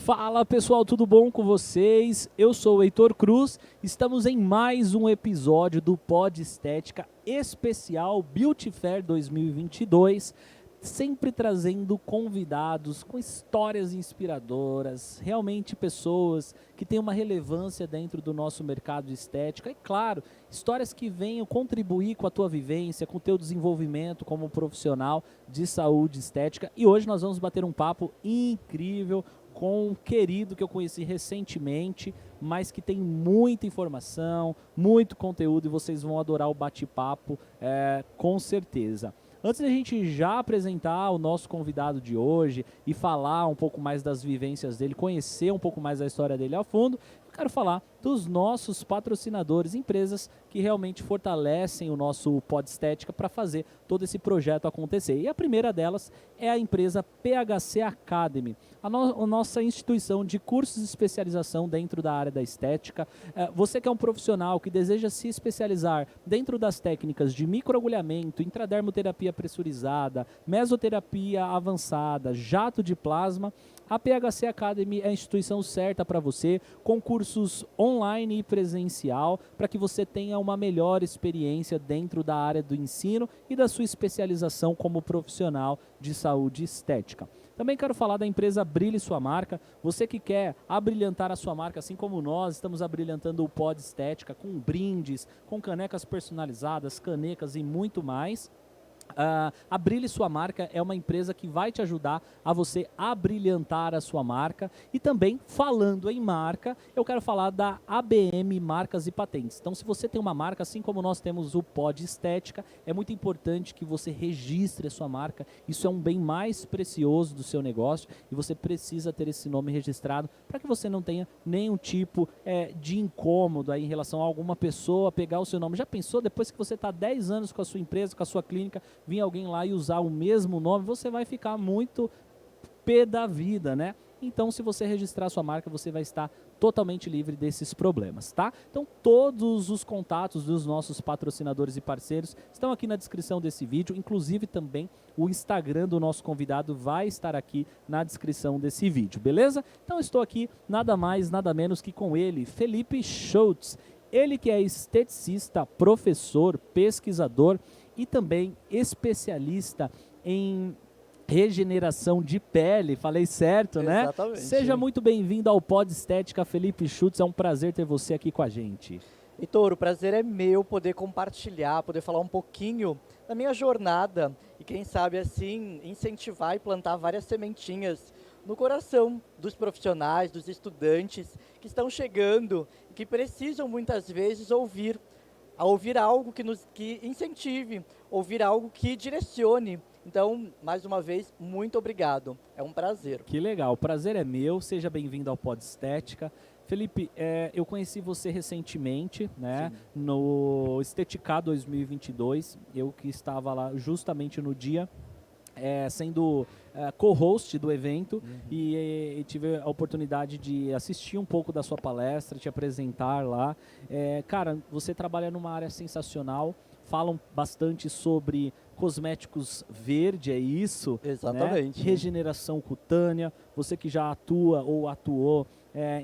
Fala pessoal, tudo bom com vocês? Eu sou o Heitor Cruz, estamos em mais um episódio do Pod Estética especial Beauty Fair 2022, sempre trazendo convidados com histórias inspiradoras, realmente pessoas que têm uma relevância dentro do nosso mercado de estética e, claro, histórias que venham contribuir com a tua vivência, com o teu desenvolvimento como profissional de saúde estética. E hoje nós vamos bater um papo incrível com um querido que eu conheci recentemente, mas que tem muita informação, muito conteúdo e vocês vão adorar o bate-papo, com certeza. Antes da gente já apresentar o nosso convidado de hoje e falar um pouco mais das vivências dele, conhecer um pouco mais da história dele a fundo, eu quero falar dos nossos patrocinadores, empresas que realmente fortalecem o nosso Pod Estética para fazer todo esse projeto acontecer. E a primeira delas é a empresa PHC Academy, a nossa instituição de cursos de especialização dentro da área da estética. Você que é um profissional que deseja se especializar dentro das técnicas de microagulhamento, intradermoterapia pressurizada, mesoterapia avançada, jato de plasma, a PHC Academy é a instituição certa para você, com cursos online e presencial, para que você tenha uma melhor experiência dentro da área do ensino e da sua especialização como profissional de saúde estética. Também quero falar da empresa Brilhe Sua Marca. Você que quer abrilhantar a sua marca, assim como nós estamos abrilhantando o Pod Estética com brindes, com canecas personalizadas, canecas e muito mais. A Brilhe Sua Marca é uma empresa que vai te ajudar a você abrilhantar a sua marca. E também, falando em marca, eu quero falar da ABM Marcas e Patentes. Então, se você tem uma marca, assim como nós temos o Pod Estética, é muito importante que você registre a sua marca. Isso é um bem mais precioso do seu negócio e você precisa ter esse nome registrado para que você não tenha nenhum tipo de incômodo aí em relação a alguma pessoa pegar o seu nome. Já pensou, depois que você está 10 anos com a sua empresa, com a sua clínica, vir alguém lá e usar o mesmo nome, você vai ficar muito pé da vida, né? Então, se você registrar sua marca, você vai estar totalmente livre desses problemas, tá? Então, todos os contatos dos nossos patrocinadores e parceiros estão aqui na descrição desse vídeo, inclusive também o Instagram do nosso convidado vai estar aqui na descrição desse vídeo, beleza? Então, estou aqui nada mais, nada menos que com ele, Felipe Schultz. Ele que é esteticista, professor, pesquisador e também especialista em regeneração de pele. Falei certo, né? Exatamente. Seja muito bem-vindo ao Pod Estética, Felipe Schultz. É um prazer ter você aqui com a gente. Heitor, o prazer é meu poder compartilhar, poder falar um pouquinho da minha jornada e quem sabe assim incentivar e plantar várias sementinhas no coração dos profissionais, dos estudantes que estão chegando e que precisam muitas vezes ouvir algo que incentive, ouvir algo que direcione. Então, mais uma vez, muito obrigado. É um prazer. Que legal, o prazer é meu. Seja bem-vindo ao Pod Estética. Felipe, eu conheci você recentemente, né, no Esteticá 2022. Eu que estava lá justamente no dia, sendo co-host do evento e tive a oportunidade de assistir um pouco da sua palestra, te apresentar lá. Cara, você trabalha numa área sensacional, falam bastante sobre cosméticos verde, é isso? Exatamente. Né? Regeneração cutânea, você que já atua ou atuou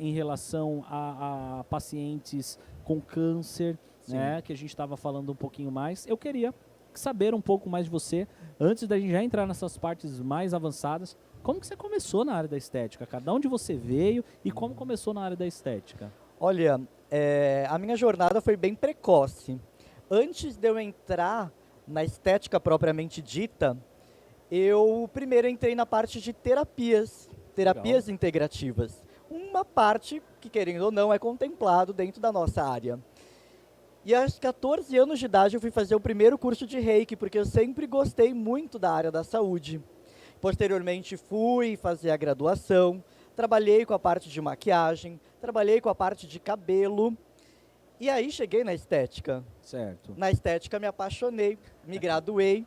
em relação a pacientes com câncer, né, que a gente estava falando um pouquinho mais. Eu queria saber um pouco mais de você, antes da gente já entrar nessas partes mais avançadas. Como que você começou na área da estética, cara? De onde você veio e como começou na área da estética? Olha, a minha jornada foi bem precoce. Antes de eu entrar na estética propriamente dita, eu primeiro entrei na parte de terapias integrativas. Uma parte que, querendo ou não, é contemplado dentro da nossa área. E aos 14 anos de idade eu fui fazer o primeiro curso de Reiki, porque eu sempre gostei muito da área da saúde. Posteriormente fui fazer a graduação, trabalhei com a parte de maquiagem, trabalhei com a parte de cabelo, e aí cheguei na estética. Certo. Na estética me apaixonei, me graduei.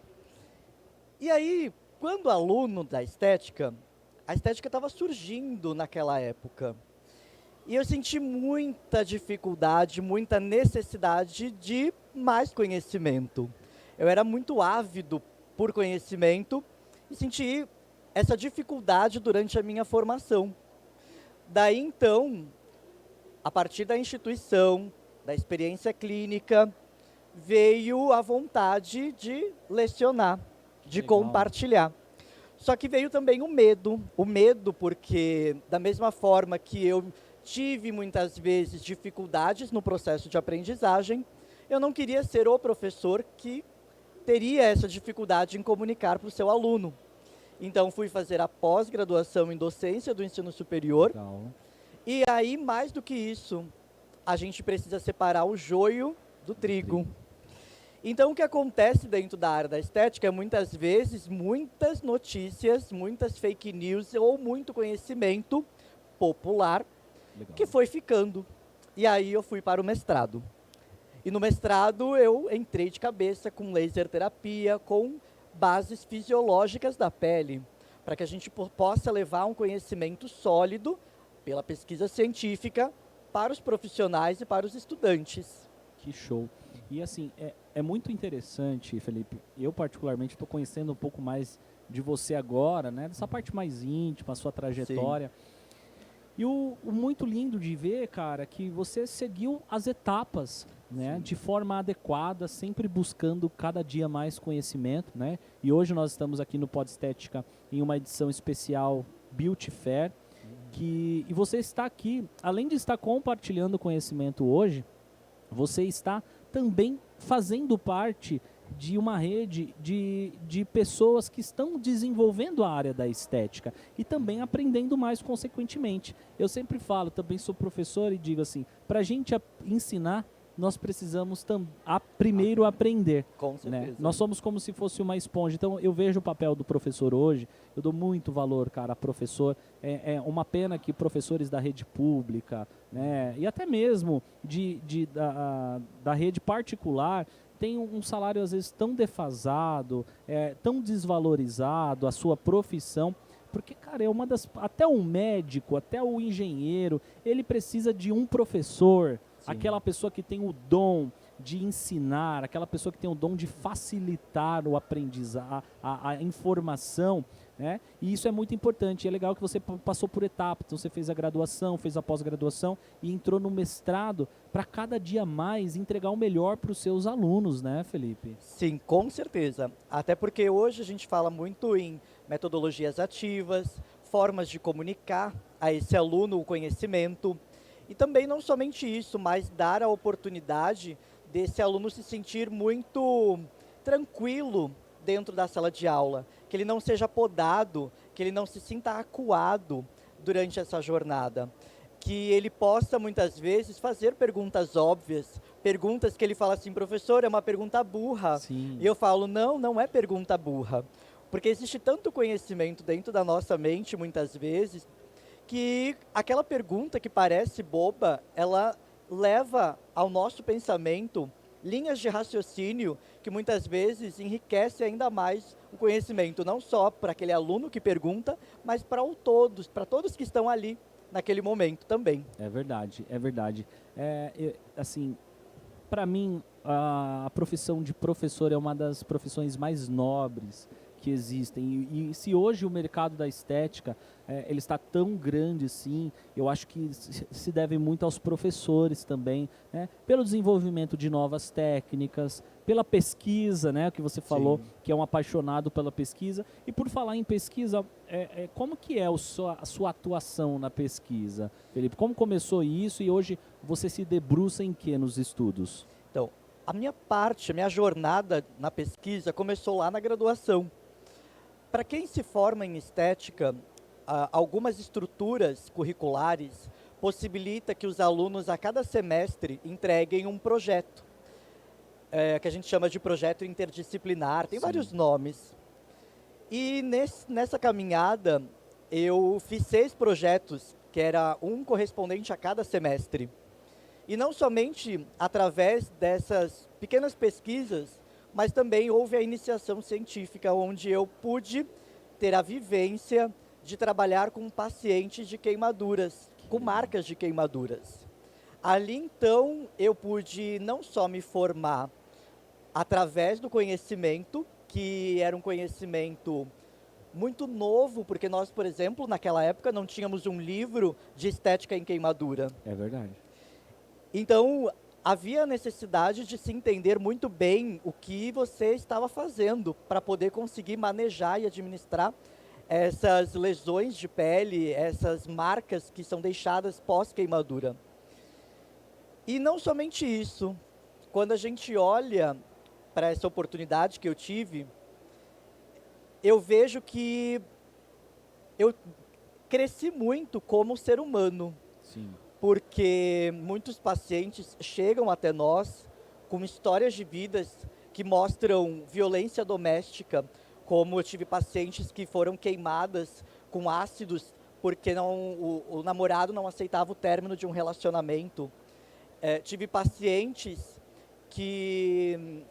E aí, quando aluno da estética, a estética estava surgindo naquela época. E eu senti muita dificuldade, muita necessidade de mais conhecimento. Eu era muito ávido por conhecimento e senti essa dificuldade durante a minha formação. Daí, então, a partir da instituição, da experiência clínica, veio a vontade de lecionar, de Legal. compartilhar. Só que veio também o medo porque da mesma forma que eu tive muitas vezes dificuldades no processo de aprendizagem, eu não queria ser o professor que teria essa dificuldade em comunicar para o seu aluno. Então fui fazer a pós-graduação em docência do ensino superior. Legal. E aí, mais do que isso, a gente precisa separar o joio do trigo. Então, o que acontece dentro da área da estética é, muitas vezes, muitas notícias, muitas fake news ou muito conhecimento popular Legal. que foi ficando. E aí eu fui para o mestrado. E no mestrado eu entrei de cabeça com laser terapia, com bases fisiológicas da pele, para que a gente possa levar um conhecimento sólido pela pesquisa científica para os profissionais e para os estudantes. Que show. E assim, é muito interessante, Felipe. Eu particularmente estou conhecendo um pouco mais de você agora, né? Dessa parte mais íntima, a sua trajetória. Sim. E o muito lindo de ver, cara, que você seguiu as etapas, né, de forma adequada, sempre buscando cada dia mais conhecimento, né? E hoje nós estamos aqui no Pod Estética em uma edição especial Beauty Fair, e você está aqui, além de estar compartilhando conhecimento hoje, você está também fazendo parte de uma rede de pessoas que estão desenvolvendo a área da estética e também aprendendo mais consequentemente. Eu sempre falo, também sou professor e digo assim, para a gente ensinar, nós precisamos primeiro aprender. Com certeza. Né? Nós somos como se fosse uma esponja. Então, eu vejo o papel do professor hoje, eu dou muito valor, cara, a professor. É uma pena que professores da rede pública, né, e até mesmo da rede particular, tem um salário, às vezes, tão defasado, tão desvalorizado, a sua profissão. Porque, cara, até o médico, até o engenheiro, ele precisa de um professor. Sim. Aquela pessoa que tem o dom de ensinar, aquela pessoa que tem o dom de facilitar o aprendizado, a informação, né? E isso é muito importante. É legal que você passou por etapas. Então você fez a graduação, fez a pós-graduação e entrou no mestrado para cada dia mais entregar o melhor para os seus alunos, né, Felipe? Sim, com certeza. Até porque hoje a gente fala muito em metodologias ativas, formas de comunicar a esse aluno o conhecimento. E também não somente isso, mas dar a oportunidade desse aluno se sentir muito tranquilo dentro da sala de aula, que ele não seja podado, que ele não se sinta acuado durante essa jornada, que ele possa muitas vezes fazer perguntas óbvias, perguntas que ele fala assim, professor, é uma pergunta burra. Sim. E eu falo, não é pergunta burra, porque existe tanto conhecimento dentro da nossa mente, muitas vezes, que aquela pergunta que parece boba, ela leva ao nosso pensamento linhas de raciocínio que muitas vezes enriquece ainda mais o conhecimento, não só para aquele aluno que pergunta, mas para todos que estão ali naquele momento também. É verdade, é verdade. Assim, para mim, a profissão de professor é uma das profissões mais nobres que existem. E se hoje o mercado da estética ele está tão grande assim, eu acho que se deve muito aos professores também, né? Pelo desenvolvimento de novas técnicas, pela pesquisa, né, que você falou, sim, que é um apaixonado pela pesquisa. E por falar em pesquisa, como que é a sua atuação na pesquisa, Felipe? Como começou isso e hoje você se debruça em que nos estudos? Então, a minha jornada na pesquisa começou lá na graduação. Para quem se forma em estética, algumas estruturas curriculares possibilitam que os alunos, a cada semestre, entreguem um projeto, que a gente chama de projeto interdisciplinar, tem, sim, vários nomes. E nessa caminhada, eu fiz 6 projetos, que era um correspondente a cada semestre. E não somente através dessas pequenas pesquisas, mas também houve a iniciação científica, onde eu pude ter a vivência de trabalhar com pacientes de queimaduras, com marcas de queimaduras. Ali, então, eu pude não só me formar através do conhecimento, que era um conhecimento muito novo, porque nós, por exemplo, naquela época não tínhamos um livro de estética em queimadura. É verdade. Então, havia necessidade de se entender muito bem o que você estava fazendo para poder conseguir manejar e administrar essas lesões de pele, essas marcas que são deixadas pós-queimadura. E não somente isso, quando a gente olha para essa oportunidade que eu tive, eu vejo que eu cresci muito como ser humano, Sim. porque muitos pacientes chegam até nós com histórias de vidas que mostram violência doméstica, como eu tive pacientes que foram queimadas com ácidos porque o namorado não aceitava o término de um relacionamento. Tive pacientes que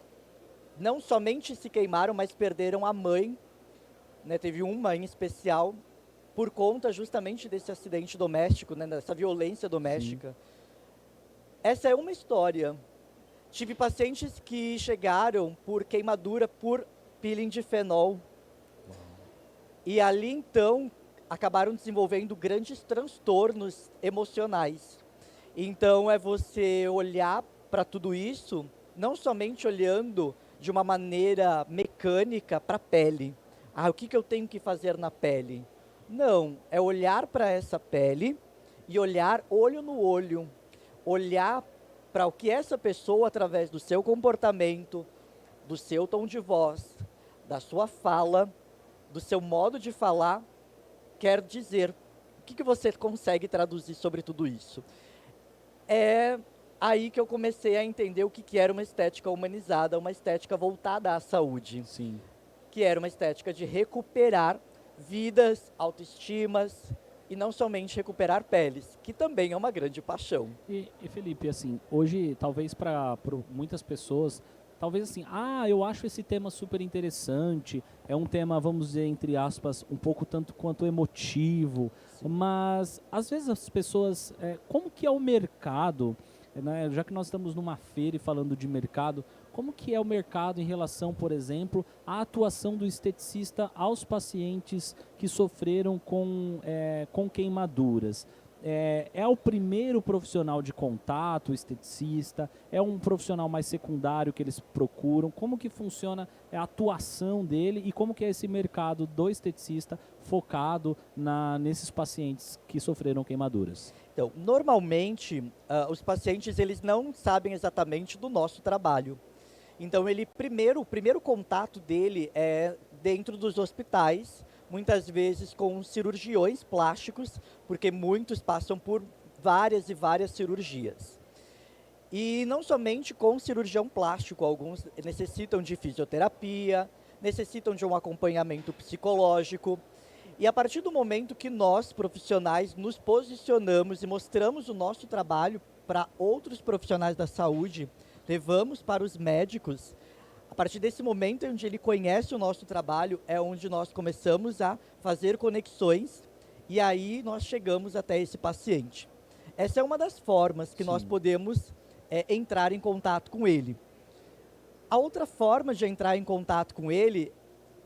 não somente se queimaram, mas perderam a mãe, né? Teve uma em especial, por conta justamente desse acidente doméstico, né? Dessa violência doméstica. Sim. Essa é uma história. Tive pacientes que chegaram por queimadura por peeling de fenol. E ali, então, acabaram desenvolvendo grandes transtornos emocionais. Então, é você olhar para tudo isso, não somente olhando de uma maneira mecânica para a pele. O que eu tenho que fazer na pele? Não, é olhar para essa pele e olhar olho no olho. Olhar para o que essa pessoa, através do seu comportamento, do seu tom de voz, da sua fala, do seu modo de falar, quer dizer. O que você consegue traduzir sobre tudo isso? É aí que eu comecei a entender o que era uma estética humanizada, uma estética voltada à saúde. Sim. Que era uma estética de recuperar vidas, autoestimas e não somente recuperar peles, que também é uma grande paixão. E Felipe, assim, hoje, talvez para muitas pessoas, talvez assim, eu acho esse tema super interessante, é um tema, vamos dizer, entre aspas, um pouco tanto quanto emotivo, sim, mas às vezes as pessoas, como que é o mercado, né, já que nós estamos numa feira e falando de mercado, como que é o mercado em relação, por exemplo, à atuação do esteticista aos pacientes que sofreram com queimaduras? É o primeiro profissional de contato, o esteticista? É um profissional mais secundário que eles procuram? Como que funciona a atuação dele e como que é esse mercado do esteticista focado nesses pacientes que sofreram queimaduras? Então, normalmente, os pacientes eles não sabem exatamente do nosso trabalho. Então, o primeiro contato dele é dentro dos hospitais, muitas vezes com cirurgiões plásticos, porque muitos passam por várias e várias cirurgias. E não somente com cirurgião plástico, alguns necessitam de fisioterapia, necessitam de um acompanhamento psicológico. E a partir do momento que nós, profissionais, nos posicionamos e mostramos o nosso trabalho para outros profissionais da saúde, levamos para os médicos, a partir desse momento onde ele conhece o nosso trabalho, é onde nós começamos a fazer conexões e aí nós chegamos até esse paciente. Essa é uma das formas que nós podemos entrar em contato com ele. A outra forma de entrar em contato com ele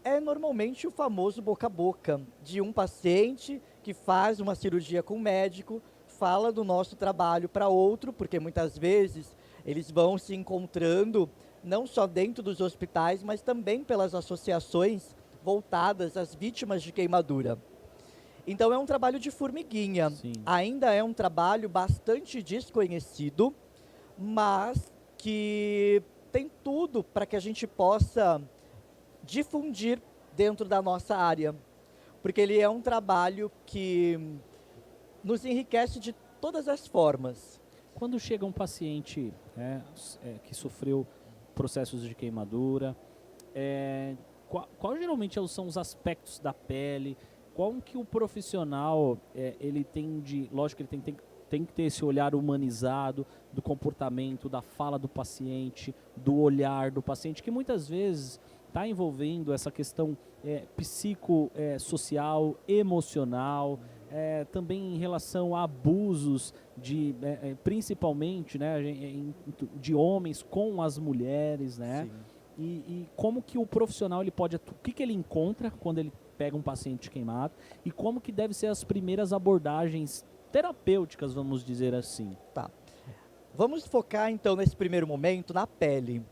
é normalmente o famoso boca a boca, de um paciente que faz uma cirurgia com o médico, fala do nosso trabalho para outro, porque muitas vezes eles vão se encontrando não só dentro dos hospitais, mas também pelas associações voltadas às vítimas de queimadura. Então é um trabalho de formiguinha. Sim. Ainda é um trabalho bastante desconhecido, mas que tem tudo para que a gente possa difundir dentro da nossa área, porque ele é um trabalho que nos enriquece de todas as formas. Quando chega um paciente que sofreu processos de queimadura, qual geralmente são os aspectos da pele? Qual que o profissional ele tem de, lógico que ele tem que ter esse olhar humanizado do comportamento, da fala do paciente, do olhar do paciente, que muitas vezes está envolvendo essa questão psicossocial, emocional, também em relação a abusos, principalmente, né, de homens com as mulheres, né? e como que o profissional ele pode, o que ele encontra quando ele pega um paciente queimado e como que deve ser as primeiras abordagens terapêuticas, vamos dizer assim. Tá. Vamos focar então nesse primeiro momento na pele.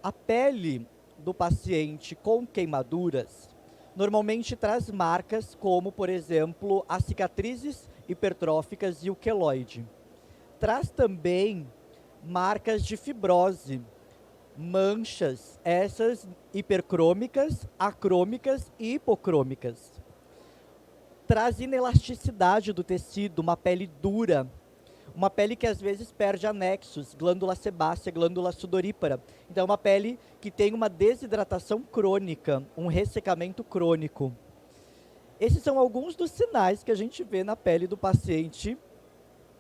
A pele do paciente com queimaduras normalmente traz marcas como, por exemplo, as cicatrizes hipertróficas e o queloide. Traz também marcas de fibrose, manchas, essas hipercrômicas, acrômicas e hipocrômicas. Traz inelasticidade do tecido, uma pele dura, uma pele que às vezes perde anexos, glândula sebácea, glândula sudorípara. Então é uma pele que tem uma desidratação crônica, um ressecamento crônico. Esses são alguns dos sinais que a gente vê na pele do paciente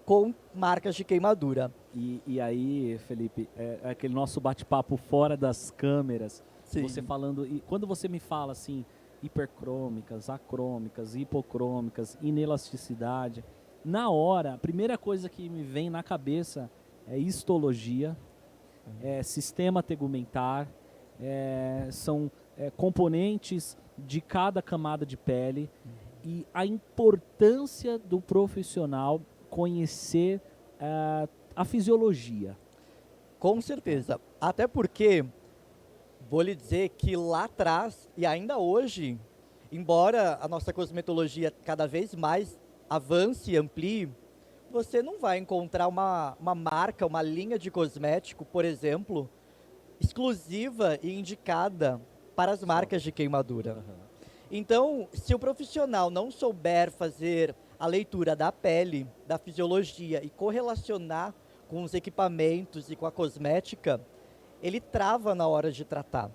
com marcas de queimadura. E aí, Felipe, é aquele nosso bate-papo fora das câmeras, Sim. você falando, e quando você me fala assim, hipercrômicas, acrômicas, hipocrômicas, inelasticidade, na hora, a primeira coisa que me vem na cabeça é histologia, é sistema tegumentar, são componentes de cada camada de pele e a importância do profissional conhecer a fisiologia. Com certeza. Até porque, vou lhe dizer que lá atrás, e ainda hoje, embora a nossa cosmetologia cada vez mais avance e amplie, você não vai encontrar uma marca, uma linha de cosmético, por exemplo, exclusiva e indicada para as marcas de queimadura. Então, se o profissional não souber fazer a leitura da pele, da fisiologia e correlacionar com os equipamentos e com a cosmética, ele trava na hora de tratar.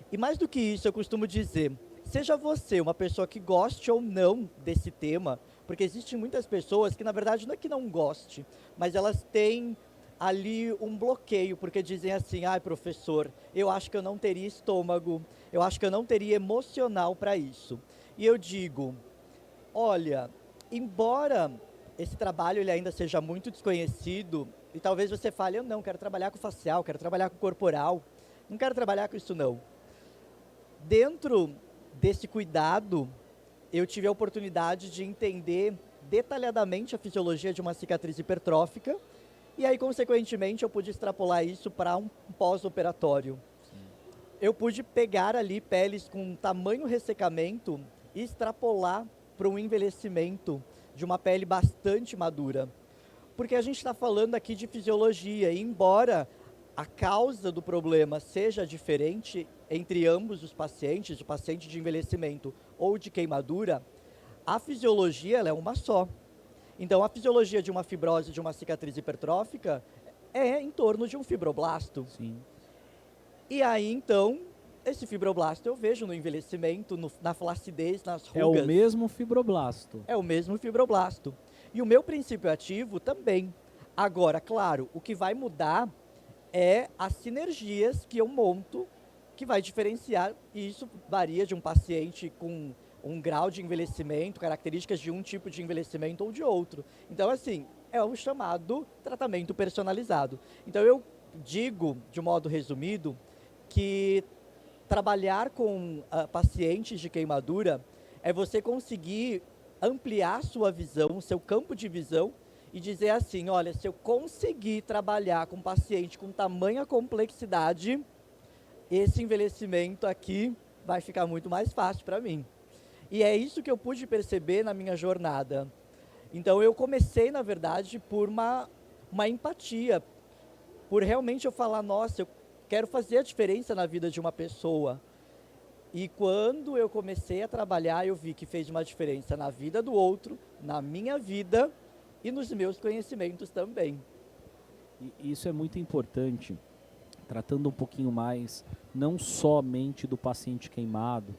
E mais do que isso, eu costumo dizer, seja você uma pessoa que goste ou não desse tema, porque existem muitas pessoas que, na verdade, não é que não goste, mas elas têm ali um bloqueio, porque dizem assim, ai, professor, eu acho que eu não teria estômago, eu acho que eu não teria emocional para isso. E eu digo, olha, embora esse trabalho ele ainda seja muito desconhecido, e talvez você fale, eu não quero trabalhar com facial, quero trabalhar com corporal, não quero trabalhar com isso não. Dentro desse cuidado, eu tive a oportunidade de entender detalhadamente a fisiologia de uma cicatriz hipertrófica e aí, consequentemente, eu pude extrapolar isso para um pós-operatório. Eu pude pegar ali peles com tamanho ressecamento e extrapolar para um envelhecimento de uma pele bastante madura. Porque a gente está falando aqui de fisiologia e embora a causa do problema seja diferente entre ambos os pacientes, o paciente de envelhecimento ou de queimadura, a fisiologia ela é uma só. Então, a fisiologia de uma fibrose, de uma cicatriz hipertrófica, é em torno de um fibroblasto. Sim. E aí, então, esse fibroblasto eu vejo no envelhecimento, na flacidez, nas rugas. É o mesmo fibroblasto. É o mesmo fibroblasto. E o meu princípio ativo também. Agora, claro, o que vai mudar é as sinergias que eu monto, que vai diferenciar, e isso varia de um paciente com um grau de envelhecimento, características de um tipo de envelhecimento ou de outro. Então, assim, é o chamado tratamento personalizado. Então, eu digo, de modo resumido, que trabalhar com pacientes de queimadura é você conseguir ampliar sua visão, seu campo de visão e dizer assim, olha, se eu conseguir trabalhar com um paciente com tamanha complexidade, esse envelhecimento aqui vai ficar muito mais fácil para mim. E é isso que eu pude perceber na minha jornada. Então, eu comecei, na verdade, por uma empatia, por realmente eu falar, nossa, eu quero fazer a diferença na vida de uma pessoa. E quando eu comecei a trabalhar, eu vi que fez uma diferença na vida do outro, na minha vida e nos meus conhecimentos também. E isso é muito importante, tratando um pouquinho mais, não somente do paciente queimado,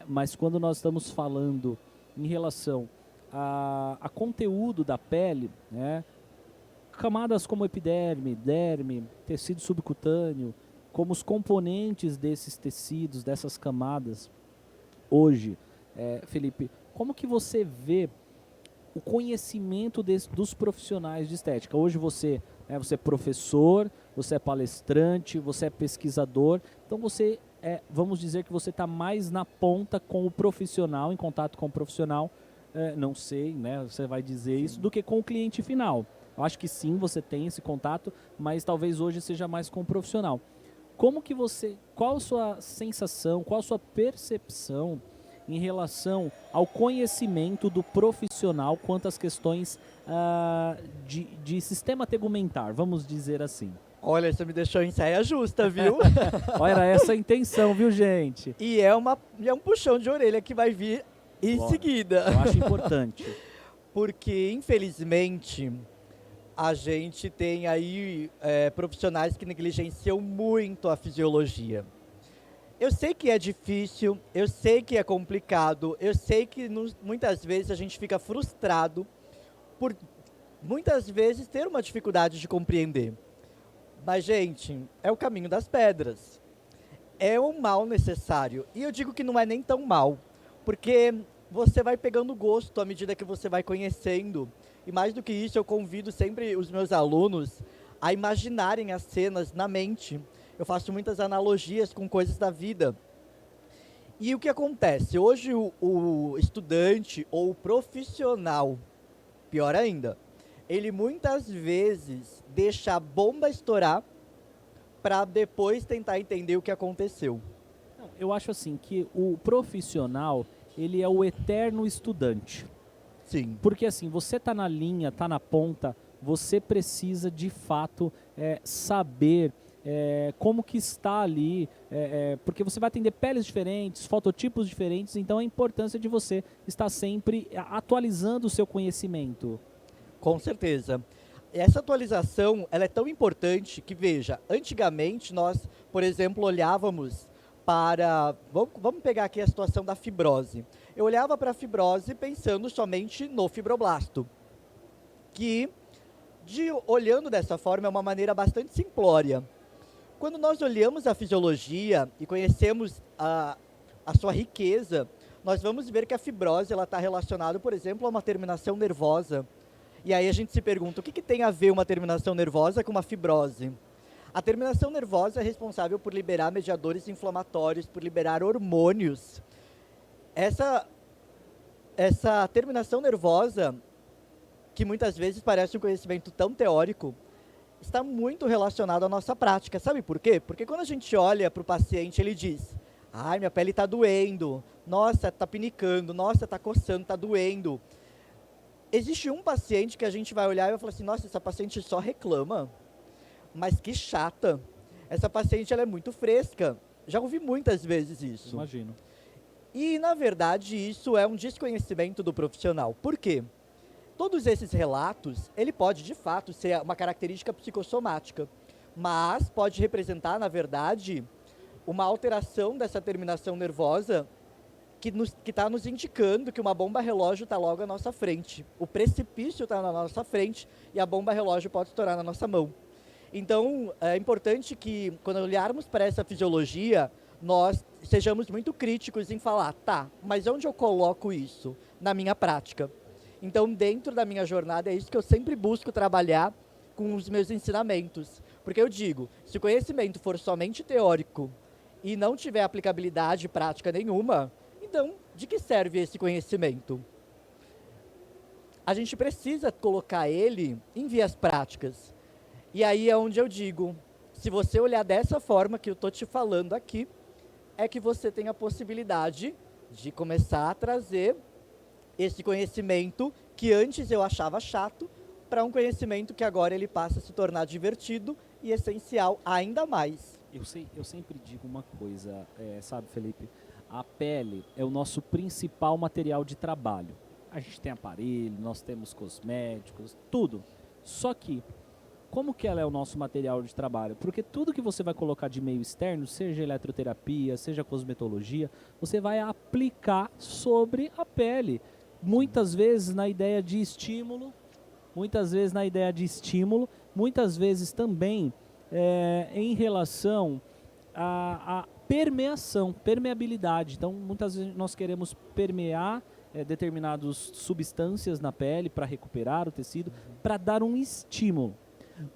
mas quando nós estamos falando em relação a conteúdo da pele, camadas como epiderme, derme, tecido subcutâneo, como os componentes desses tecidos, dessas camadas, hoje, Felipe, como que você vê o conhecimento dos profissionais de estética? Hoje você né? Você é professor, você é palestrante, você é pesquisador, então você vamos dizer que você está mais na ponta com o profissional, em contato com o profissional, não sei, né? Você vai dizer Sim. isso, do que com o cliente final. Eu acho que sim, você tem esse contato, mas talvez hoje seja mais com o profissional. Qual a sua sensação, qual a sua percepção em relação ao conhecimento do profissional quanto às questões de sistema tegumentar, vamos dizer assim? Olha, você me deixou em saia justa, viu? Olha, era essa a intenção, viu, gente? E é um puxão de orelha que vai vir em Bora. seguida. Eu acho importante. Porque, infelizmente, a gente tem aí profissionais que negligenciam muito a fisiologia. Eu sei que é difícil, eu sei que é complicado, eu sei que muitas vezes a gente fica frustrado por muitas vezes ter uma dificuldade de compreender. Mas, gente, é o caminho das pedras. É um mal necessário. E eu digo que não é nem tão mal, porque você vai pegando gosto à medida que você vai conhecendo. E mais do que isso, eu convido sempre os meus alunos a imaginarem as cenas na mente. Eu faço muitas analogias com coisas da vida. E o que acontece? Hoje o estudante ou o profissional, pior ainda, ele muitas vezes deixa a bomba estourar para depois tentar entender o que aconteceu. Eu acho assim que o profissional, ele é o eterno estudante. Sim. Porque assim, você está na linha, está na ponta, você precisa de fato saber como que está ali, porque você vai atender peles diferentes, fototipos diferentes, então a importância de você estar sempre atualizando o seu conhecimento. Com certeza. Essa atualização, ela é tão importante que, veja, antigamente nós, por exemplo, olhávamos para... Vamos pegar aqui a situação da fibrose. Eu olhava para a fibrose pensando somente no fibroblasto, que, olhando dessa forma, é uma maneira bastante simplória. Quando nós olhamos a fisiologia e conhecemos a sua riqueza, nós vamos ver que a fibrose está relacionada, por exemplo, a uma terminação nervosa. E aí a gente se pergunta, o que tem a ver uma terminação nervosa com uma fibrose? A terminação nervosa é responsável por liberar mediadores inflamatórios, por liberar hormônios. Essa terminação nervosa, que muitas vezes parece um conhecimento tão teórico, está muito relacionado à nossa prática. Sabe por quê? Porque quando a gente olha para o paciente, ele diz, ai, minha pele está doendo, nossa, está pinicando, nossa, está coçando, está doendo. Existe um paciente que a gente vai olhar e vai falar assim, nossa, essa paciente só reclama, mas que chata. Essa paciente ela é muito fresca. Já ouvi muitas vezes isso. Imagino. E, na verdade, isso é um desconhecimento do profissional. Por quê? Todos esses relatos, ele pode, de fato, ser uma característica psicossomática, mas pode representar, na verdade, uma alteração dessa terminação nervosa que está nos indicando que uma bomba relógio está logo à nossa frente. O precipício está na nossa frente e a bomba relógio pode estourar na nossa mão. Então, é importante que, quando olharmos para essa fisiologia, nós sejamos muito críticos em falar, tá, mas onde eu coloco isso na minha prática? Então, dentro da minha jornada, é isso que eu sempre busco trabalhar com os meus ensinamentos. Porque eu digo, se o conhecimento for somente teórico e não tiver aplicabilidade prática nenhuma, então, de que serve esse conhecimento? A gente precisa colocar ele em vias práticas. E aí é onde eu digo, se você olhar dessa forma que eu estou te falando aqui, é que você tem a possibilidade de começar a trazer esse conhecimento que antes eu achava chato, para um conhecimento que agora ele passa a se tornar divertido e essencial ainda mais. Eu sempre digo uma coisa, sabe, Felipe? A pele é o nosso principal material de trabalho. A gente tem aparelho, nós temos cosméticos, tudo. Só que, como que ela é o nosso material de trabalho? Porque tudo que você vai colocar de meio externo, seja eletroterapia, seja cosmetologia, você vai aplicar sobre a pele. Muitas vezes na ideia de estímulo, muitas vezes também em relação à permeabilidade. Então, muitas vezes nós queremos permear determinadas substâncias na pele para recuperar o tecido, para dar um estímulo.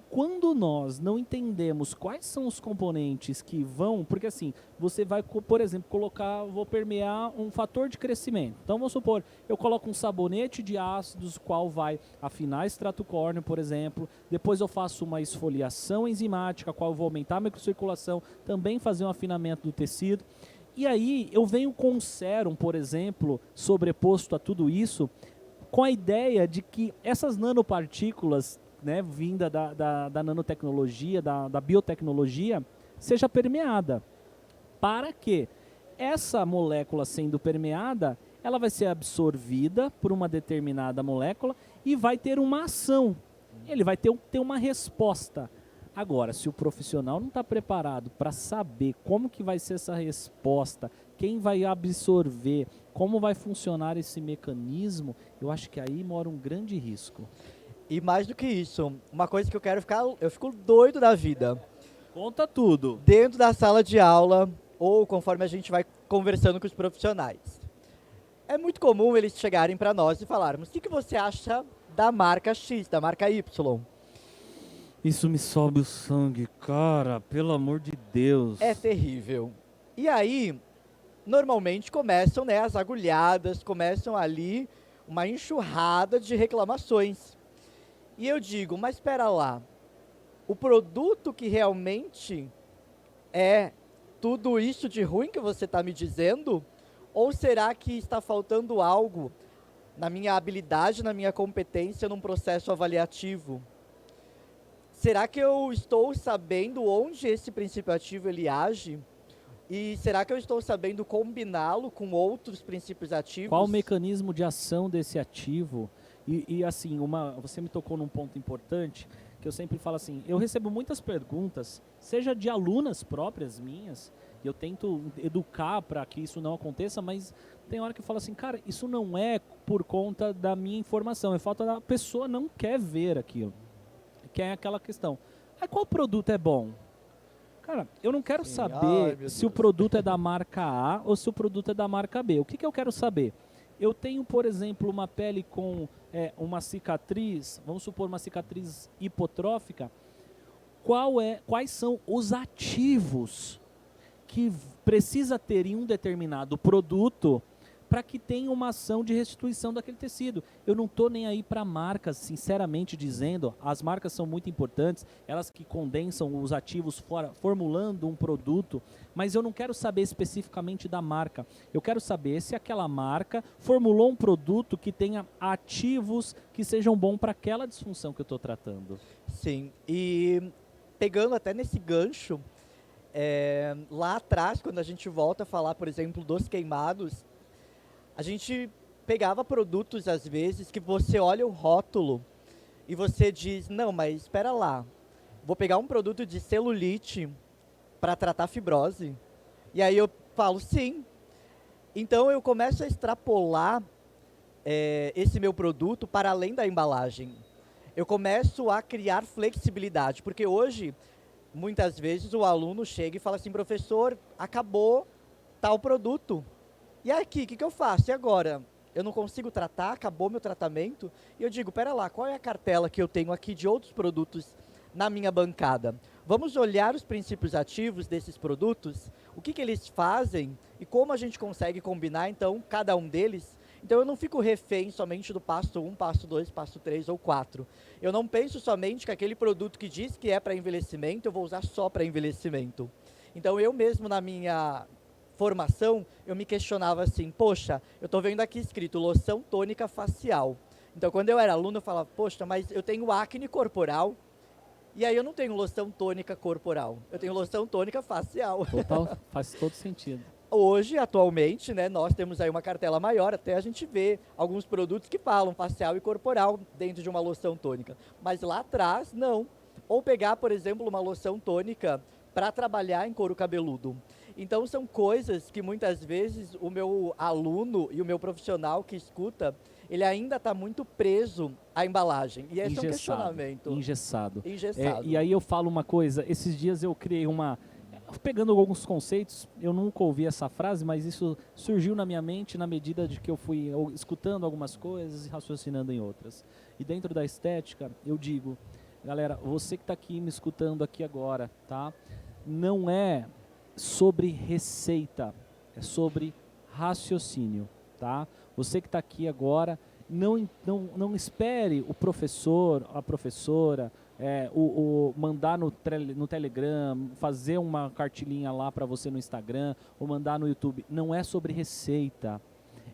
Quando nós não entendemos quais são os componentes que vão, porque assim, você vai, por exemplo, vou permear um fator de crescimento. Então vamos supor, eu coloco um sabonete de ácidos, qual vai afinar extrato córneo, por exemplo. Depois eu faço uma esfoliação enzimática, qual eu vou aumentar a microcirculação, também fazer um afinamento do tecido. E aí eu venho com um sérum, por exemplo, sobreposto a tudo isso, com a ideia de que essas nanopartículas, né, vinda da nanotecnologia, da biotecnologia, seja permeada. Para que essa molécula sendo permeada, ela vai ser absorvida por uma determinada molécula e vai ter uma ação. Ele vai ter uma resposta. Agora, se o profissional não está preparado para saber como que vai ser essa resposta, quem vai absorver, como vai funcionar esse mecanismo, eu acho que aí mora um grande risco. E mais do que isso, uma coisa que eu fico doido da vida. Conta tudo. Dentro da sala de aula, ou conforme a gente vai conversando com os profissionais. É muito comum eles chegarem para nós e falarmos: o que você acha da marca X, da marca Y? Isso me sobe o sangue, cara, pelo amor de Deus. É terrível. E aí, normalmente começam, né, as agulhadas, começam ali uma enxurrada de reclamações. E eu digo, mas espera lá, o produto que realmente é tudo isso de ruim que você está me dizendo? Ou será que está faltando algo na minha habilidade, na minha competência, num processo avaliativo? Será que eu estou sabendo onde esse princípio ativo ele age? E será que eu estou sabendo combiná-lo com outros princípios ativos? Qual o mecanismo de ação desse ativo? E assim, você me tocou num ponto importante, que eu sempre falo assim, eu recebo muitas perguntas, seja de alunas próprias minhas, e eu tento educar para que isso não aconteça, mas tem hora que eu falo assim, cara, isso não é por conta da minha informação, é falta da pessoa não quer ver aquilo. Que é aquela questão, qual produto é bom? Cara, eu não quero saber se o produto é da marca A ou se o produto é da marca B. O que eu quero saber? Eu tenho, por exemplo, uma pele com uma cicatriz, vamos supor uma cicatriz hipotrófica, quais são os ativos que precisa ter em um determinado produto para que tenha uma ação de restituição daquele tecido. Eu não estou nem aí para marcas, sinceramente dizendo, as marcas são muito importantes, elas que condensam os ativos formulando um produto, mas eu não quero saber especificamente da marca. Eu quero saber se aquela marca formulou um produto que tenha ativos que sejam bons para aquela disfunção que eu estou tratando. Sim, e pegando até nesse gancho, lá atrás, quando a gente volta a falar, por exemplo, dos queimados, a gente pegava produtos, às vezes, que você olha o rótulo e você diz, não, mas espera lá, vou pegar um produto de celulite para tratar fibrose. E aí eu falo, sim. Então eu começo a extrapolar esse meu produto para além da embalagem. Eu começo a criar flexibilidade, porque hoje, muitas vezes, o aluno chega e fala assim, professor, acabou tal produto. E aqui, o que eu faço? E agora? Eu não consigo tratar, acabou meu tratamento? E eu digo, pera lá, qual é a cartela que eu tenho aqui de outros produtos na minha bancada? Vamos olhar os princípios ativos desses produtos, o que eles fazem e como a gente consegue combinar, então, cada um deles. Então, eu não fico refém somente do passo 1, passo 2, passo 3 ou 4. Eu não penso somente que aquele produto que diz que é para envelhecimento, eu vou usar só para envelhecimento. Então, eu mesmo, na minha formação, eu me questionava assim, poxa, eu estou vendo aqui escrito loção tônica facial. Então, quando eu era aluno, eu falava, poxa, mas eu tenho acne corporal, e aí eu não tenho loção tônica corporal, eu tenho loção tônica facial. Total, faz todo sentido. Hoje, atualmente, né, nós temos aí uma cartela maior, até a gente vê alguns produtos que falam facial e corporal dentro de uma loção tônica. Mas lá atrás, não. Ou pegar, por exemplo, uma loção tônica para trabalhar em couro cabeludo. Então, são coisas que muitas vezes o meu aluno e o meu profissional que escuta, ele ainda está muito preso à embalagem. E esse é um questionamento. Engessado. Engessado. E aí eu falo uma coisa, esses dias eu criei pegando alguns conceitos, eu nunca ouvi essa frase, mas isso surgiu na minha mente na medida de que eu fui escutando algumas coisas e raciocinando em outras. E dentro da estética, eu digo, Galera, você que está aqui me escutando aqui agora, tá? Não é sobre receita, é sobre raciocínio, tá? Você que está aqui agora, não espere o professor, a professora, mandar no Telegram, fazer uma cartilinha lá para você no Instagram, ou mandar no YouTube. Não é sobre receita,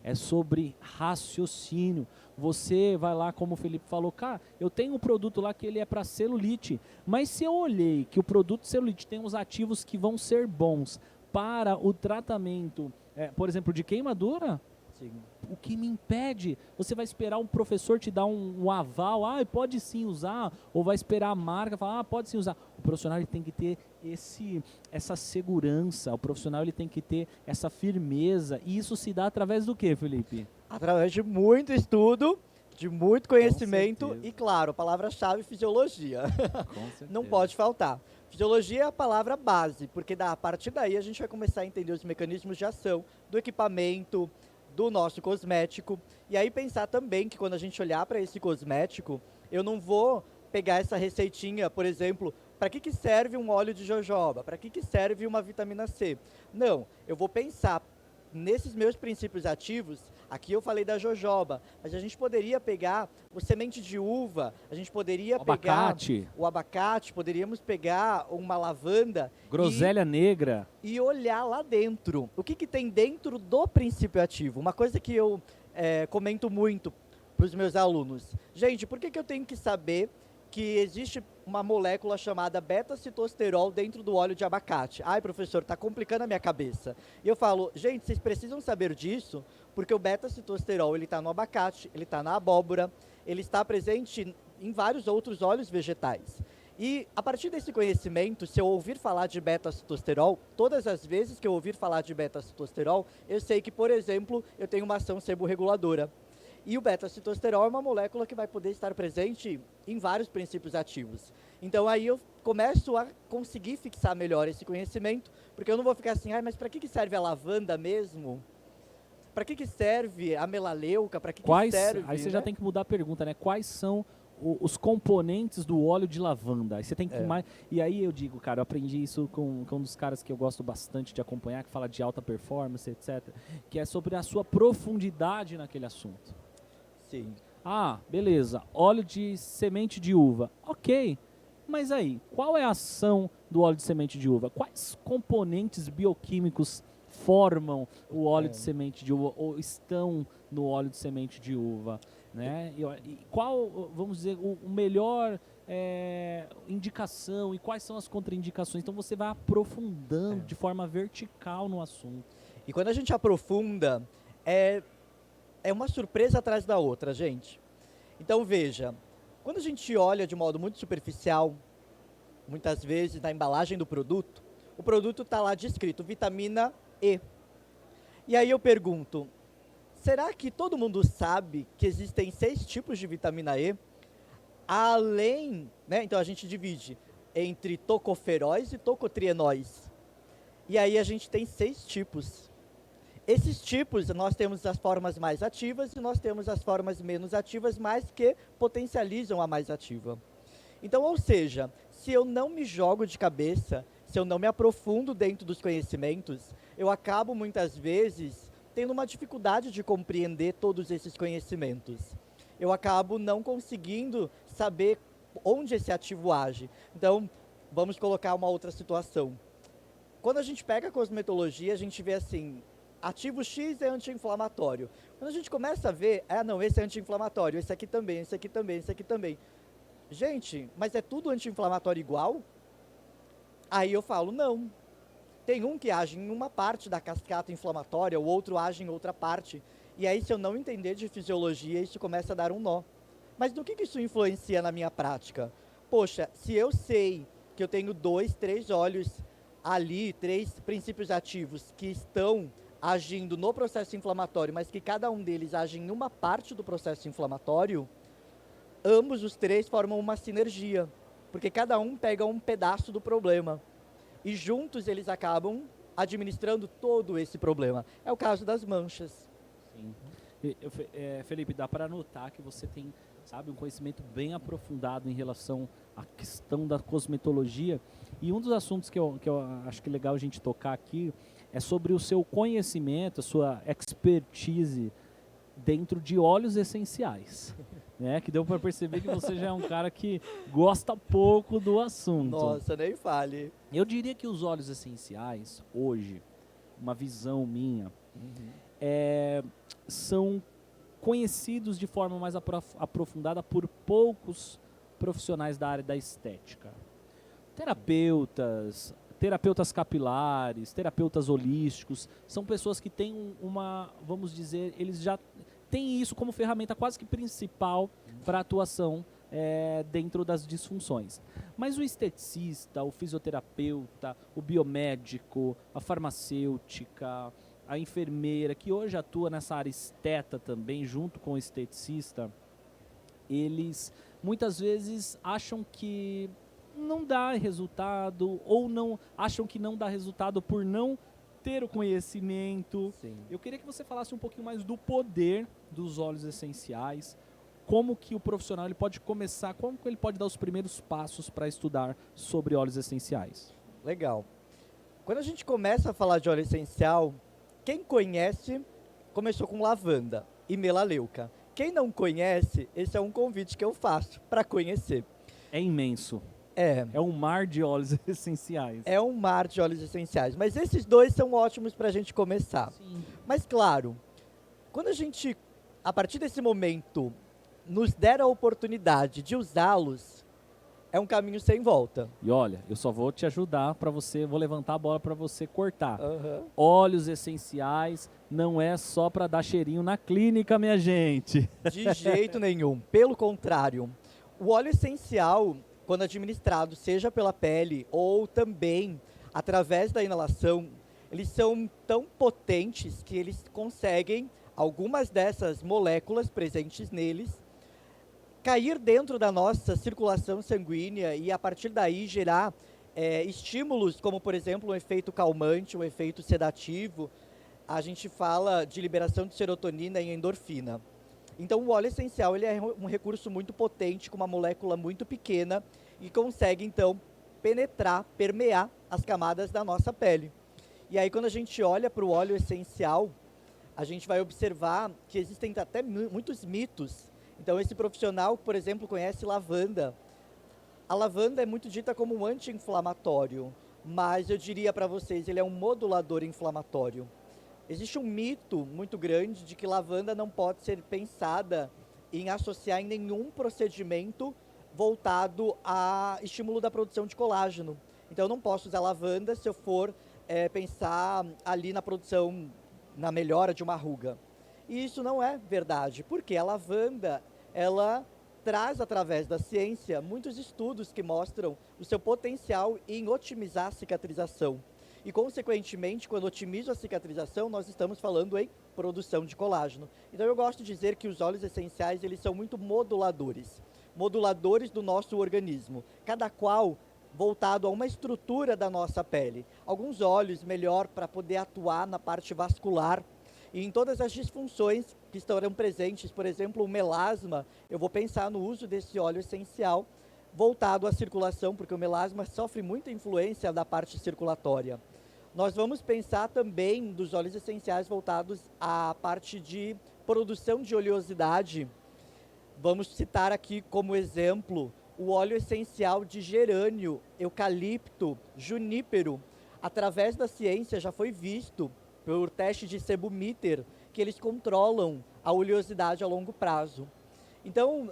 é sobre raciocínio. Você vai lá, como o Felipe falou, cara, eu tenho um produto lá que ele é para celulite, mas se eu olhei que o produto celulite tem uns ativos que vão ser bons para o tratamento, por exemplo, de queimadura, Sim. o que me impede? Você vai esperar um professor te dar um aval, pode sim usar, ou vai esperar a marca falar, pode sim usar. O profissional ele tem que ter essa segurança, o profissional ele tem que ter essa firmeza, e isso se dá através do que, Felipe? Através de muito estudo, de muito conhecimento e, claro, a palavra-chave fisiologia. Com certeza. Não pode faltar. Fisiologia é a palavra base, porque a partir daí a gente vai começar a entender os mecanismos de ação do equipamento, do nosso cosmético. E aí pensar também que quando a gente olhar para esse cosmético, eu não vou pegar essa receitinha, por exemplo, para que serve um óleo de jojoba? Para que serve uma vitamina C? Não, eu vou pensar nesses meus princípios ativos. Aqui eu falei da jojoba, mas a gente poderia pegar o semente de uva, a gente poderia pegar o abacate, poderíamos pegar uma lavanda, groselha negra, e olhar lá dentro. O que tem dentro do princípio ativo? Uma coisa que eu comento muito para os meus alunos. Gente, por que eu tenho que saber que existe uma molécula chamada beta-citosterol dentro do óleo de abacate? Ai, professor, está complicando a minha cabeça. E eu falo, gente, vocês precisam saber disso, porque o beta-citosterol ele está no abacate, ele está na abóbora, ele está presente em vários outros óleos vegetais. E a partir desse conhecimento, se eu ouvir falar de beta-citosterol, todas as vezes que eu ouvir falar de beta-citosterol, eu sei que, por exemplo, eu tenho uma ação seborreguladora. E o beta-citosterol é uma molécula que vai poder estar presente em vários princípios ativos. Então aí eu começo a conseguir fixar melhor esse conhecimento, porque eu não vou ficar assim, mas para que serve a lavanda mesmo? Para que serve a melaleuca? Para que serve? Aí você já tem que mudar a pergunta, né? Quais são os componentes do óleo de lavanda? Aí você tem que E aí eu digo, cara, eu aprendi isso com um dos caras que eu gosto bastante de acompanhar, que fala de alta performance, etc. Que é sobre a sua profundidade naquele assunto. Sim. Beleza, óleo de semente de uva, ok, mas aí, qual é a ação do óleo de semente de uva? Quais componentes bioquímicos formam o óleo de semente de uva ou estão no óleo de semente de uva, né? E qual, vamos dizer, o melhor indicação e quais são as contraindicações? Então você vai aprofundando de forma vertical no assunto. E quando a gente aprofunda, é uma surpresa atrás da outra, gente. Então veja, quando a gente olha de modo muito superficial, muitas vezes na embalagem do produto, o produto está lá descrito vitamina E. E aí eu pergunto, será que todo mundo sabe que existem 6 tipos de vitamina E? Além, né, então a gente divide entre tocoferóis e tocotrienóis. E aí a gente tem 6 tipos. Esses tipos, nós temos as formas mais ativas e nós temos as formas menos ativas, mas que potencializam a mais ativa. Então, ou seja, se eu não me jogo de cabeça, se eu não me aprofundo dentro dos conhecimentos, eu acabo muitas vezes tendo uma dificuldade de compreender todos esses conhecimentos. Eu acabo não conseguindo saber onde esse ativo age. Então, vamos colocar uma outra situação. Quando a gente pega a cosmetologia, a gente vê assim, ativo X é anti-inflamatório. Quando a gente começa a ver, não, esse é anti-inflamatório, esse aqui também, esse aqui também, esse aqui também. Gente, mas é tudo anti-inflamatório igual? Aí eu falo, não. Tem um que age em uma parte da cascata inflamatória, o outro age em outra parte. E aí, se eu não entender de fisiologia, isso começa a dar um nó. Mas no que isso influencia na minha prática? Poxa, se eu sei que eu tenho 2, 3 óleos ali, 3 princípios ativos que estão agindo no processo inflamatório, mas que cada um deles age em uma parte do processo inflamatório, ambos os 3 formam uma sinergia, porque cada um pega um pedaço do problema. E juntos eles acabam administrando todo esse problema. É o caso das manchas. Sim. Felipe, dá para notar que você tem sabe? Um conhecimento bem aprofundado em relação à questão da cosmetologia. E um dos assuntos que eu acho que é legal a gente tocar aqui é sobre o seu conhecimento, a sua expertise dentro de óleos essenciais. Né? Que deu para perceber que você já é um cara que gosta pouco do assunto. Nossa, nem fale. Eu diria que os óleos essenciais, hoje, uma visão minha, são conhecidos de forma mais aprofundada por poucos profissionais da área da estética. Terapeutas capilares, terapeutas holísticos, são pessoas que têm vamos dizer, eles já têm isso como ferramenta quase que principal para a atuação dentro das disfunções. Mas o esteticista, o fisioterapeuta, o biomédico, a farmacêutica, a enfermeira, que hoje atua nessa área esteta também, junto com o esteticista, eles muitas vezes acham que não dá resultado, ou não acham que não dá resultado por não ter o conhecimento. Sim. Eu queria que você falasse um pouquinho mais do poder dos óleos essenciais, como que o profissional ele pode começar, como que ele pode dar os primeiros passos para estudar sobre óleos essenciais. Legal. Quando a gente começa a falar de óleo essencial, quem conhece começou com lavanda e melaleuca. Quem não conhece, esse é um convite que eu faço para conhecer. É imenso. É um mar de óleos essenciais. É um mar de óleos essenciais, mas esses dois são ótimos para a gente começar. Sim. Mas claro, quando a gente, a partir desse momento, nos der a oportunidade de usá-los, é um caminho sem volta. E olha, eu só vou te ajudar vou levantar a bola para você cortar. Uhum. Óleos essenciais não é só para dar cheirinho na clínica, minha gente. De jeito nenhum. Pelo contrário, o óleo essencial, quando administrado, seja pela pele ou também através da inalação, eles são tão potentes que eles conseguem, algumas dessas moléculas presentes neles, cair dentro da nossa circulação sanguínea e a partir daí gerar estímulos como, por exemplo, um efeito calmante, um efeito sedativo. A gente fala de liberação de serotonina e endorfina. Então o óleo essencial ele é um recurso muito potente, com uma molécula muito pequena e consegue então penetrar, permear as camadas da nossa pele. E aí quando a gente olha para o óleo essencial, a gente vai observar que existem até muitos mitos. Então esse profissional, por exemplo, conhece lavanda. A lavanda é muito dita como um anti-inflamatório, mas eu diria para vocês, ele é um modulador inflamatório. Existe um mito muito grande de que lavanda não pode ser pensada em associar em nenhum procedimento voltado a estímulo da produção de colágeno. Então eu não posso usar lavanda se eu for pensar ali na produção, na melhora de uma ruga. E isso não é verdade, porque a lavanda, ela traz através da ciência muitos estudos que mostram o seu potencial em otimizar a cicatrização. E, consequentemente, quando otimizo a cicatrização, nós estamos falando em produção de colágeno. Então, eu gosto de dizer que os óleos essenciais, eles são muito moduladores. Moduladores do nosso organismo. Cada qual voltado a uma estrutura da nossa pele. Alguns óleos melhor para poder atuar na parte vascular e em todas as disfunções que estarão presentes. Por exemplo, o melasma, eu vou pensar no uso desse óleo essencial voltado à circulação, porque o melasma sofre muita influência da parte circulatória. Nós vamos pensar também dos óleos essenciais voltados à parte de produção de oleosidade. Vamos citar aqui como exemplo o óleo essencial de gerânio, eucalipto, junípero. Através da ciência já foi visto, por teste de sebumíter, que eles controlam a oleosidade a longo prazo. Então,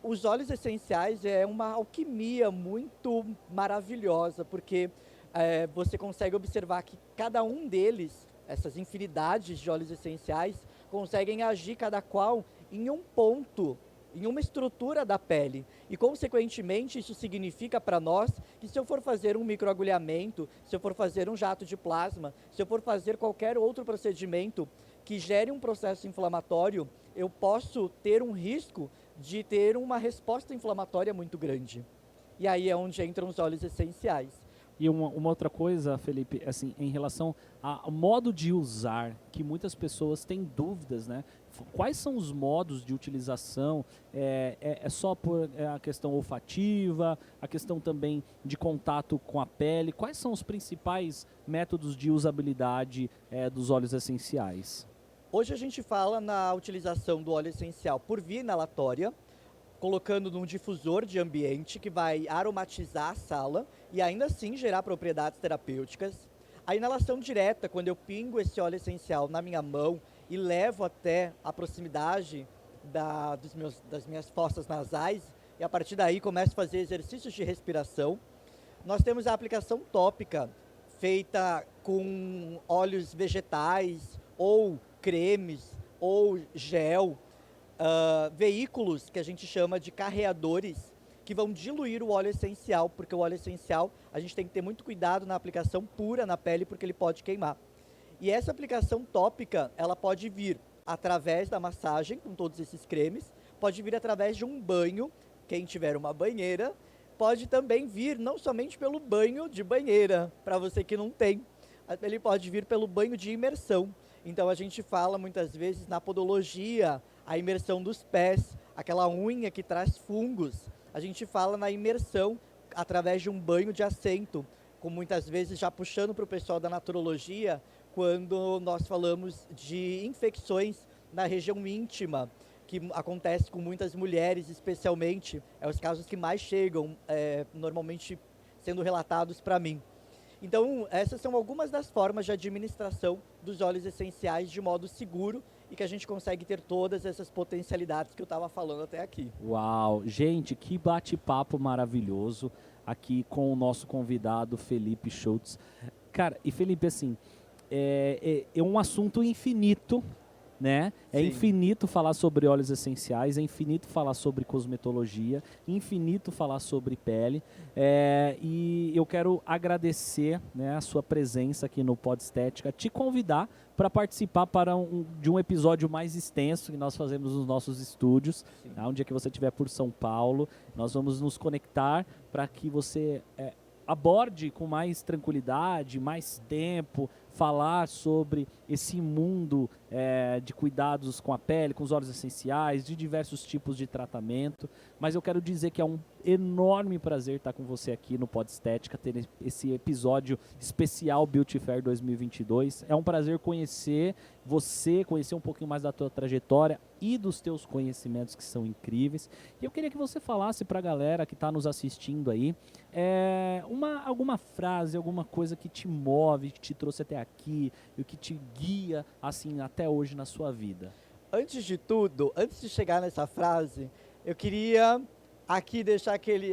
os óleos essenciais é uma alquimia muito maravilhosa, porque você consegue observar que cada um deles, essas infinidades de óleos essenciais, conseguem agir cada qual em um ponto, em uma estrutura da pele. E, consequentemente, isso significa para nós que se eu for fazer um microagulhamento, se eu for fazer um jato de plasma, se eu for fazer qualquer outro procedimento que gere um processo inflamatório, eu posso ter um risco de ter uma resposta inflamatória muito grande. E aí é onde entram os óleos essenciais. E uma outra coisa, Felipe, assim, em relação ao modo de usar, que muitas pessoas têm dúvidas, né? Quais são os modos de utilização? É só por a questão olfativa, a questão também de contato com a pele? Quais são os principais métodos de usabilidade dos óleos essenciais? Hoje a gente fala na utilização do óleo essencial por via inalatória, colocando num difusor de ambiente que vai aromatizar a sala e ainda assim gerar propriedades terapêuticas. A inalação direta, quando eu pingo esse óleo essencial na minha mão e levo até a proximidade das minhas fossas nasais, e a partir daí começo a fazer exercícios de respiração. Nós temos a aplicação tópica, feita com óleos vegetais, ou cremes, ou gel, veículos que a gente chama de carreadores, que vão diluir o óleo essencial, porque o óleo essencial a gente tem que ter muito cuidado na aplicação pura na pele, porque ele pode queimar. E essa aplicação tópica, ela pode vir através da massagem, com todos esses cremes, pode vir através de um banho, quem tiver uma banheira, pode também vir não somente pelo banho de banheira, para você que não tem, ele pode vir pelo banho de imersão. Então a gente fala muitas vezes na podologia, a imersão dos pés, aquela unha que traz fungos. A gente fala na imersão através de um banho de assento, com muitas vezes já puxando para o pessoal da naturologia, quando nós falamos de infecções na região íntima, que acontece com muitas mulheres, especialmente, os casos que mais chegam, normalmente sendo relatados para mim. Então, essas são algumas das formas de administração dos óleos essenciais de modo seguro e que a gente consegue ter todas essas potencialidades que eu estava falando até aqui. Uau, gente, que bate-papo maravilhoso aqui com o nosso convidado Felipe Schultz. Cara, e Felipe, assim, é um assunto infinito, né? É Sim. infinito falar sobre óleos essenciais, é infinito falar sobre cosmetologia, infinito falar sobre pele. E eu quero agradecer, né, a sua presença aqui no Pod Estética, te convidar para participar de um episódio mais extenso que nós fazemos nos nossos estúdios. Tá? Um dia que você estiver por São Paulo, nós vamos nos conectar para que você aborde com mais tranquilidade, mais tempo, falar sobre esse mundo de cuidados com a pele, com os óleos essenciais, de diversos tipos de tratamento. Mas eu quero dizer que é um enorme prazer estar com você aqui no Pod Estética, ter esse episódio especial Beauty Fair 2022. É um prazer conhecer você, conhecer um pouquinho mais da tua trajetória e dos teus conhecimentos, que são incríveis. E eu queria que você falasse para a galera que está nos assistindo aí alguma frase, alguma coisa que te move, que te trouxe até aqui e que te guia assim até hoje na sua vida. Antes de tudo, antes de chegar nessa frase, eu queria aqui deixar aquele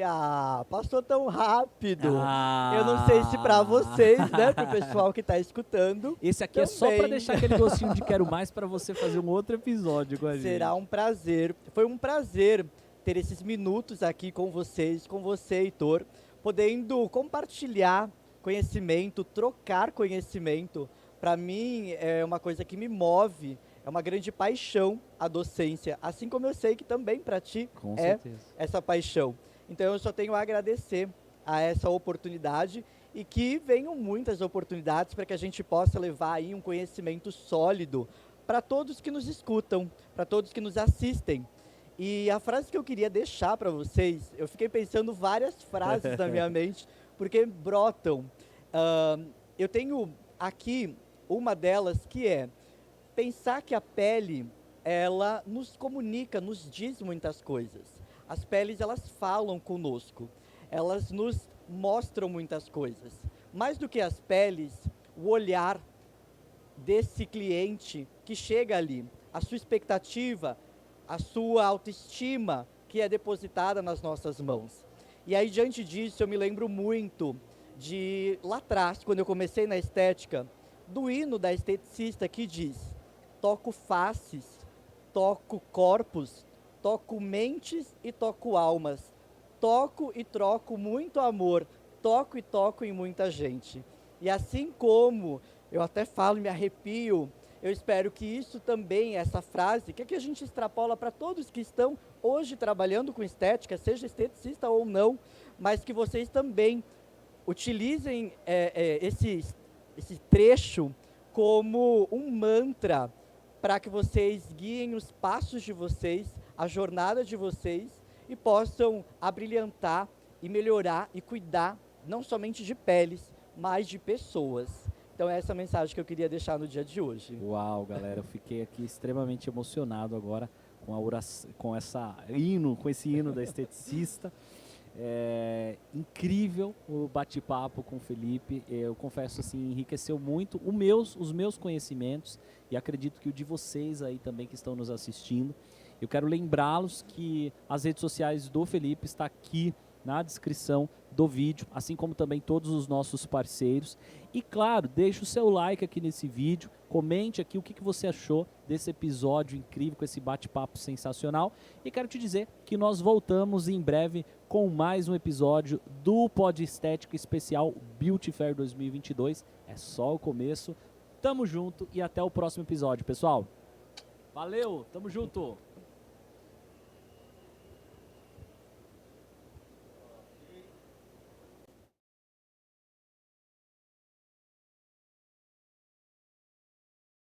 passou tão rápido. Eu não sei se para vocês, né, pro pessoal que está escutando. Esse aqui também. É só para deixar aquele gostinho de quero mais para você fazer um outro episódio com a gente. Será um prazer. Foi um prazer ter esses minutos aqui com vocês, com você, Heitor, podendo compartilhar conhecimento, trocar conhecimento. Para mim é uma coisa que me move, é uma grande paixão a docência, assim como eu sei que também para ti com certeza. Essa paixão. Então eu só tenho a agradecer a essa oportunidade e que venham muitas oportunidades para que a gente possa levar aí um conhecimento sólido para todos que nos escutam, para todos que nos assistem. E a frase que eu queria deixar para vocês, eu fiquei pensando várias frases na minha mente, porque brotam. Eu tenho aqui uma delas que é pensar que a pele, ela nos comunica, nos diz muitas coisas. As peles, elas falam conosco, elas nos mostram muitas coisas. Mais do que as peles, o olhar desse cliente que chega ali, a sua expectativa, a sua autoestima que é depositada nas nossas mãos. E aí, diante disso, eu me lembro muito de lá atrás, quando eu comecei na estética, do hino da esteticista que diz: toco faces, toco corpos, toco mentes e toco almas, toco e troco muito amor, toco e toco em muita gente. E assim como eu até falo e me arrepio, eu espero que isso também, essa frase, que a gente extrapola para todos que estão hoje trabalhando com estética, seja esteticista ou não, mas que vocês também utilizem esse trecho como um mantra para que vocês guiem os passos de vocês, a jornada de vocês e possam abrilhantar e melhorar e cuidar não somente de peles, mas de pessoas. Então essa é a mensagem que eu queria deixar no dia de hoje. Uau, galera, eu fiquei aqui extremamente emocionado agora com esse hino da esteticista. Incrível o bate-papo com o Felipe. Eu confesso assim, enriqueceu muito os meus conhecimentos e acredito que o de vocês aí também que estão nos assistindo. Eu quero lembrá-los que as redes sociais do Felipe está aqui na descrição do vídeo, assim como também todos os nossos parceiros. E claro, deixe o seu like aqui nesse vídeo, comente aqui o que você achou desse episódio incrível, com esse bate-papo sensacional. E quero te dizer que nós voltamos em breve com mais um episódio do Pod Estética Especial Beauty Fair 2022. É só o começo. Tamo junto e até o próximo episódio, pessoal. Valeu, tamo junto!